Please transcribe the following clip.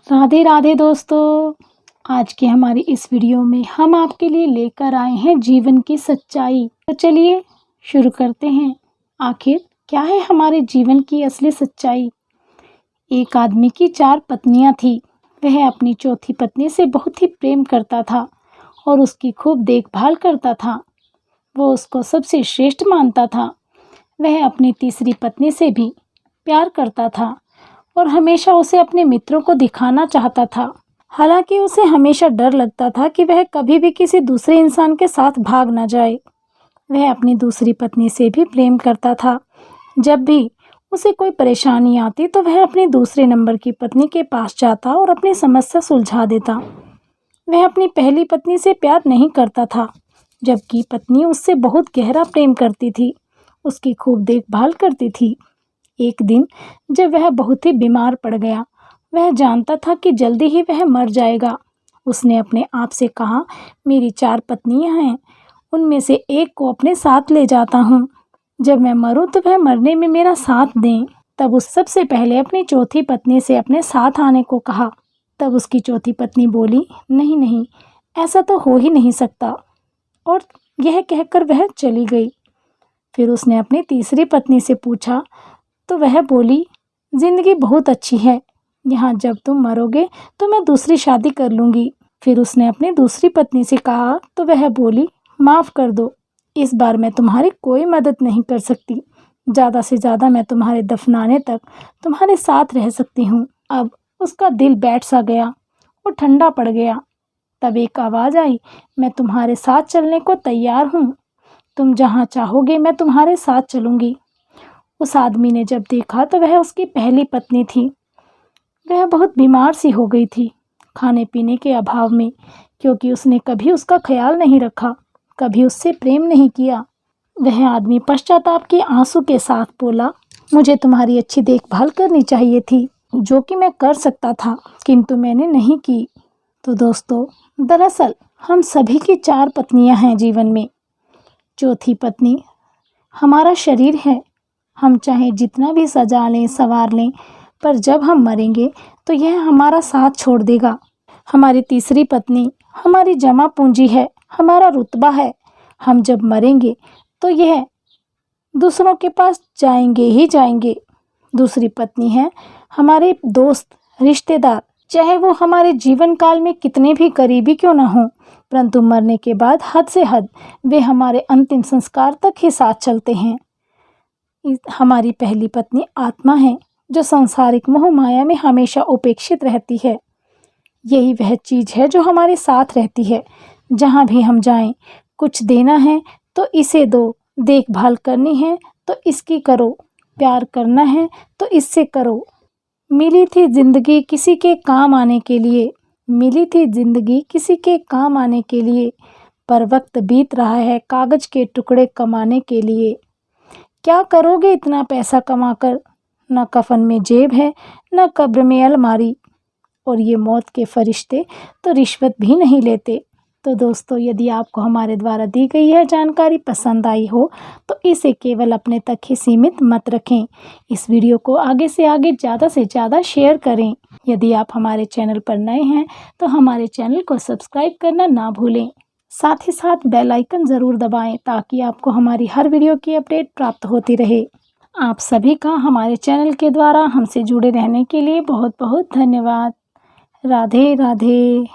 राधे राधे दोस्तों। आज के हमारी इस वीडियो में हम आपके लिए लेकर आए हैं जीवन की सच्चाई। तो चलिए शुरू करते हैं। आखिर क्या है हमारे जीवन की असली सच्चाई। एक आदमी की 4 पत्नियां थी। वह अपनी चौथी पत्नी से बहुत ही प्रेम करता था और उसकी खूब देखभाल करता था। वो उसको सबसे श्रेष्ठ मानता था। वह अपनी तीसरी पत्नी से भी प्यार करता था और हमेशा उसे अपने मित्रों को दिखाना चाहता था। हालांकि उसे हमेशा डर लगता था कि वह कभी भी किसी दूसरे इंसान के साथ भाग न जाए। वह अपनी दूसरी पत्नी से भी प्रेम करता था। जब भी उसे कोई परेशानी आती तो वह अपनी दूसरे नंबर की पत्नी के पास जाता और अपनी समस्या सुलझा देता। वह अपनी पहली पत्नी से प्यार नहीं करता था, जबकि पत्नी उससे बहुत गहरा प्रेम करती थी, उसकी खूब देखभाल करती थी। एक दिन जब वह बहुत ही बीमार पड़ गया, वह जानता था कि जल्दी ही वह मर जाएगा। उसने अपने आप से कहा, मेरी 4 पत्नियां हैं, उनमें से एक को अपने साथ ले जाता हूँ। जब मैं मरूं तो वह मरने में मेरा साथ दें। तब उस सबसे पहले अपनी चौथी पत्नी से अपने साथ आने को कहा। तब उसकी चौथी पत्नी बोली, नहीं नहीं, ऐसा तो हो ही नहीं सकता, और यह कहकर वह चली गई। फिर उसने अपनी तीसरी पत्नी से पूछा तो वह बोली, ज़िंदगी बहुत अच्छी है, यहाँ जब तुम मरोगे तो मैं दूसरी शादी कर लूँगी। फिर उसने अपनी दूसरी पत्नी से कहा तो वह बोली, माफ़ कर दो, इस बार मैं तुम्हारी कोई मदद नहीं कर सकती। ज़्यादा से ज़्यादा मैं तुम्हारे दफनाने तक तुम्हारे साथ रह सकती हूँ। अब उसका दिल बैठ सा गया और ठंडा पड़ गया। तब एक आवाज़ आई, मैं तुम्हारे साथ चलने को तैयार हूँ, तुम जहाँ चाहोगे मैं तुम्हारे साथ चलूँगी। उस आदमी ने जब देखा तो वह उसकी पहली पत्नी थी। वह बहुत बीमार सी हो गई थी, खाने पीने के अभाव में, क्योंकि उसने कभी उसका ख्याल नहीं रखा, कभी उससे प्रेम नहीं किया। वह आदमी पश्चाताप के आंसू के साथ बोला, मुझे तुम्हारी अच्छी देखभाल करनी चाहिए थी, जो कि मैं कर सकता था, किंतु मैंने नहीं की। तो दोस्तों, दरअसल हम सभी की 4 पत्नियां हैं जीवन में। चौथी पत्नी हमारा शरीर है। हम चाहे जितना भी सजा लें, संवार लें, पर जब हम मरेंगे तो यह हमारा साथ छोड़ देगा। हमारी तीसरी पत्नी हमारी जमा पूंजी है, हमारा रुतबा है। हम जब मरेंगे तो यह दूसरों के पास जाएंगे ही जाएंगे। दूसरी पत्नी है हमारे दोस्त, रिश्तेदार, चाहे वो हमारे जीवन काल में कितने भी करीबी क्यों ना हों, परंतु मरने के बाद हद से हद वे हमारे अंतिम संस्कार तक ही साथ चलते हैं। हमारी पहली पत्नी आत्मा है, जो सांसारिक मोह माया में हमेशा उपेक्षित रहती है। यही वह चीज़ है जो हमारे साथ रहती है। जहाँ भी हम जाएं, कुछ देना है तो इसे दो, देखभाल करनी है तो इसकी करो, प्यार करना है तो इससे करो। मिली थी जिंदगी किसी के काम आने के लिए, मिली थी जिंदगी किसी के काम आने के लिए, पर वक्त बीत रहा है कागज के टुकड़े कमाने के लिए। क्या करोगे इतना पैसा कमाकर, न कफन में जेब है, न कब्र में अलमारी, और ये मौत के फरिश्ते तो रिश्वत भी नहीं लेते। तो दोस्तों, यदि आपको हमारे द्वारा दी गई यह जानकारी पसंद आई हो तो इसे केवल अपने तक ही सीमित मत रखें। इस वीडियो को आगे से आगे ज़्यादा से ज़्यादा शेयर करें। यदि आप हमारे चैनल पर नए हैं तो हमारे चैनल को सब्सक्राइब करना ना भूलें। साथ ही साथ बेल आइकन ज़रूर दबाएं, ताकि आपको हमारी हर वीडियो की अपडेट प्राप्त होती रहे। आप सभी का हमारे चैनल के द्वारा हमसे जुड़े रहने के लिए बहुत बहुत धन्यवाद। राधे राधे।